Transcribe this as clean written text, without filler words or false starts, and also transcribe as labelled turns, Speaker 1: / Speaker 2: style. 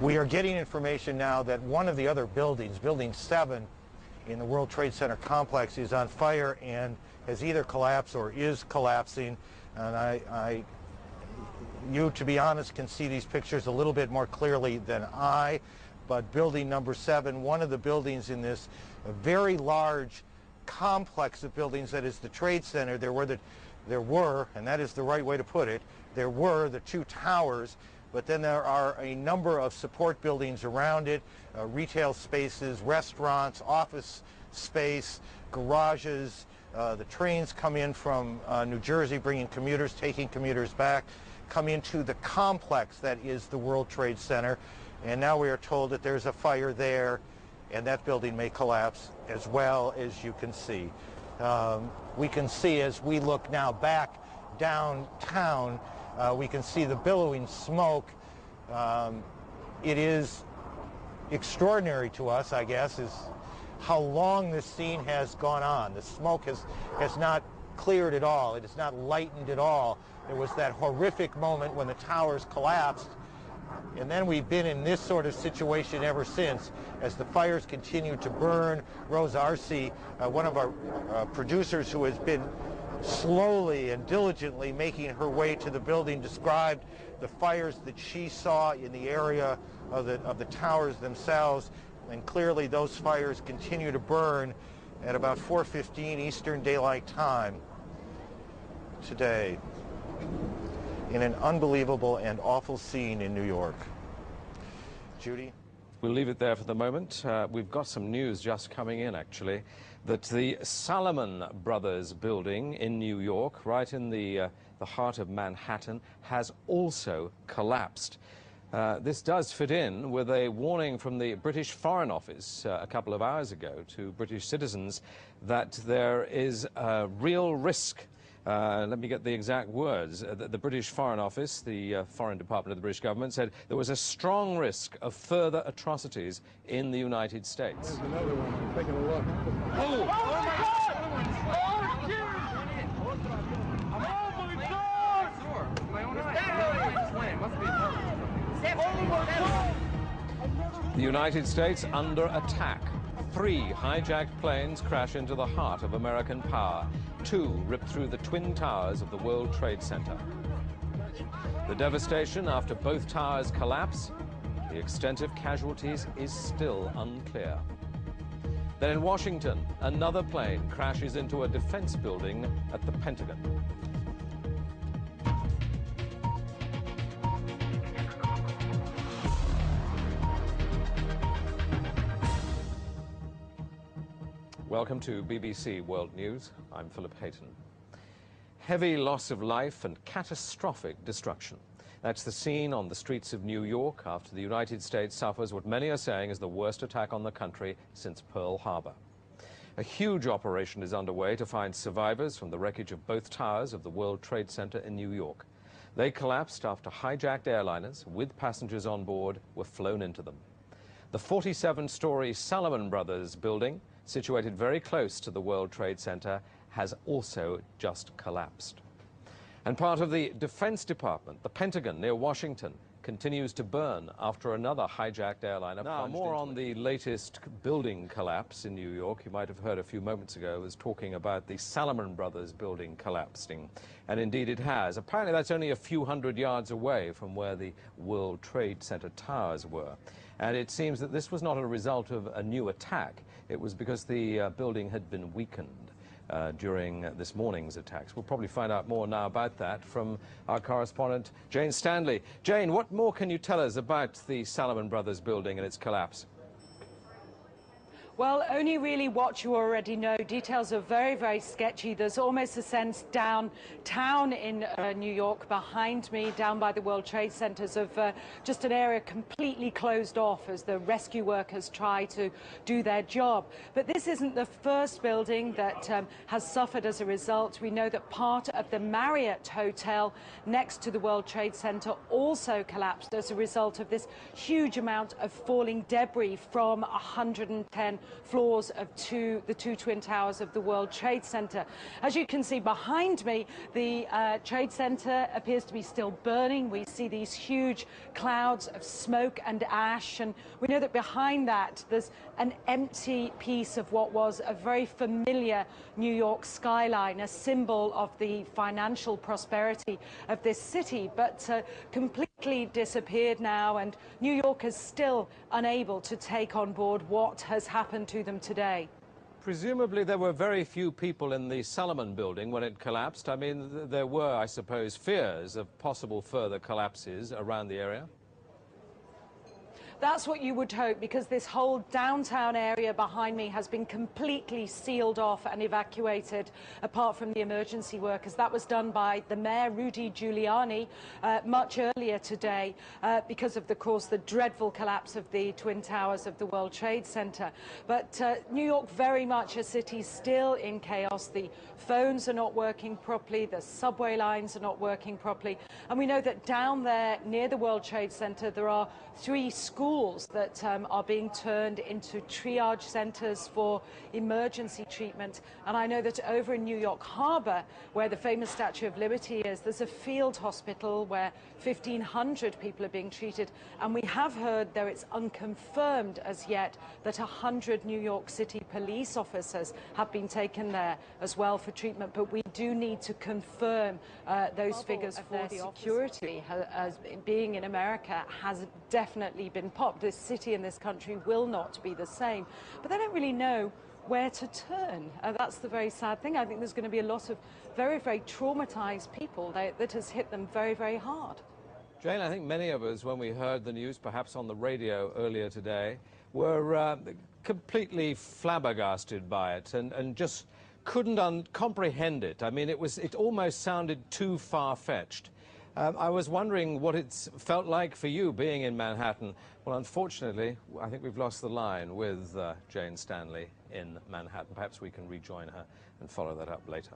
Speaker 1: We are getting information now that one of the other buildings, Building 7 in the World Trade Center complex, is on fire and has either collapsed or is collapsing. And you, to be honest, can see these pictures a little bit more clearly than I. But building number 7, one of the buildings in this very large complex of buildings that is the Trade Center, there were, and that is the right way to put it, there were the 2 towers, but then there are a number of support buildings around it, retail spaces, restaurants, office space, garages. The trains come in from New Jersey, bringing commuters, taking commuters back, come into the complex that is the World Trade Center. And now we are told that there's a fire there, and that building may collapse as well, as you can see. We can see, as we look now back downtown, we can see the billowing smoke. It is extraordinary to us, I guess, is how long this scene has gone on. The smoke has not cleared at all. It has not lightened at all. There was that horrific moment when the towers collapsed, and then we've been in this sort of situation ever since as the fires continue to burn. Rose Arce, one of our producers who has been slowly and diligently making her way to the building, described the fires that she saw in the area of the towers themselves. And clearly those fires continue to burn at about 4:15 Eastern Daylight Time today, in an unbelievable and awful scene in New York. Judy?
Speaker 2: We'll leave it there for the moment. We've got some news just coming in, actually, that the Salomon Brothers building in New York, right in the heart of Manhattan, has also collapsed. This does fit in with a warning from the British Foreign Office a couple of hours ago to British citizens that there is a real risk. Let me get the exact words. The British Foreign Office, the Foreign Department of the British government, said there was a strong risk of further atrocities in the United States.
Speaker 3: There's another one. I'm taking a look.
Speaker 4: Oh my God! Oh, Jesus! Oh my God! My own eye. Must be oh my God!
Speaker 2: The United States under attack. 3 hijacked planes crash into the heart of American power. 2 rip through the twin towers of the World Trade Center. The devastation after both towers collapse, the extent of casualties is still unclear. Then in Washington, another plane crashes into a defense building at the Pentagon. Welcome to BBC World News. I'm Philip Hayton. Heavy loss of life and catastrophic destruction. That's the scene on the streets of New York after the United States suffers what many are saying is the worst attack on the country since Pearl Harbor. A huge operation is underway to find survivors from the wreckage of both towers of the World Trade Center in New York. They collapsed after hijacked airliners with passengers on board were flown into them. The 47-story Salomon Brothers building, situated very close to the World Trade Center, has also just collapsed. And part of the Defense Department, the Pentagon near Washington, continues to burn after another hijacked airliner. Now, more on the latest building collapse in New York. You might have heard a few moments ago I was talking about the Salomon Brothers building collapsing. And indeed it has. Apparently that's only a few hundred yards away from where the World Trade Center towers were. And it seems that this was not a result of a new attack. It was because the building had been weakened during this morning's attacks. We'll probably find out more now about that from our correspondent, Jane Stanley. Jane, what more can you tell us about the Salomon Brothers building and its collapse?
Speaker 5: Well, only really what you already know. Details are very, very sketchy. There's almost a sense downtown in New York behind me, down by the World Trade Centers, of just an area completely closed off as the rescue workers try to do their job. But this isn't the first building that has suffered as a result. We know that part of the Marriott Hotel next to the World Trade Center also collapsed as a result of this huge amount of falling debris from 110 floors of the two twin towers of the World Trade Center. As you can see behind me, the Trade Center appears to be still burning. We see these huge clouds of smoke and ash, and we know that behind that there's an empty piece of what was a very familiar New York skyline, a symbol of the financial prosperity of this city, but completely disappeared now, and New York is still unable to take on board what has happened to them today.
Speaker 2: Presumably there were very few people in the Salomon building when it collapsed. I mean, there were, I suppose, fears of possible further collapses around the area.
Speaker 5: That's what you would hope, because this whole downtown area behind me has been completely sealed off and evacuated, apart from the emergency workers. That was done by the mayor, Rudy Giuliani, much earlier today, because of, course, the dreadful collapse of the Twin Towers of the World Trade Center. But New York, very much a city still in chaos. The phones are not working properly, the subway lines are not working properly. And we know that down there near the World Trade Center, there are 3 schools that are being turned into triage centers for emergency treatment. And I know that over in New York Harbor, where the famous Statue of Liberty is, there's a field hospital where 1,500 people are being treated. And we have heard, though it's unconfirmed as yet, that 100 New York City police officers have been taken there as well for treatment. But we do need to confirm those figures for the security. As being in America has definitely been popped. This city and this country will not be the same. But they don't really know where to turn. That's the very sad thing. I think there's going to be a lot of very, very traumatized people that has hit them very, very hard.
Speaker 2: Jane, I think many of us, when we heard the news, perhaps on the radio earlier today, were completely flabbergasted by it and just couldn't comprehend it. I mean, it almost sounded too far-fetched. I was wondering what it's felt like for you being in Manhattan. Well, unfortunately, I think we've lost the line with Jane Stanley in Manhattan. Perhaps we can rejoin her and follow that up later.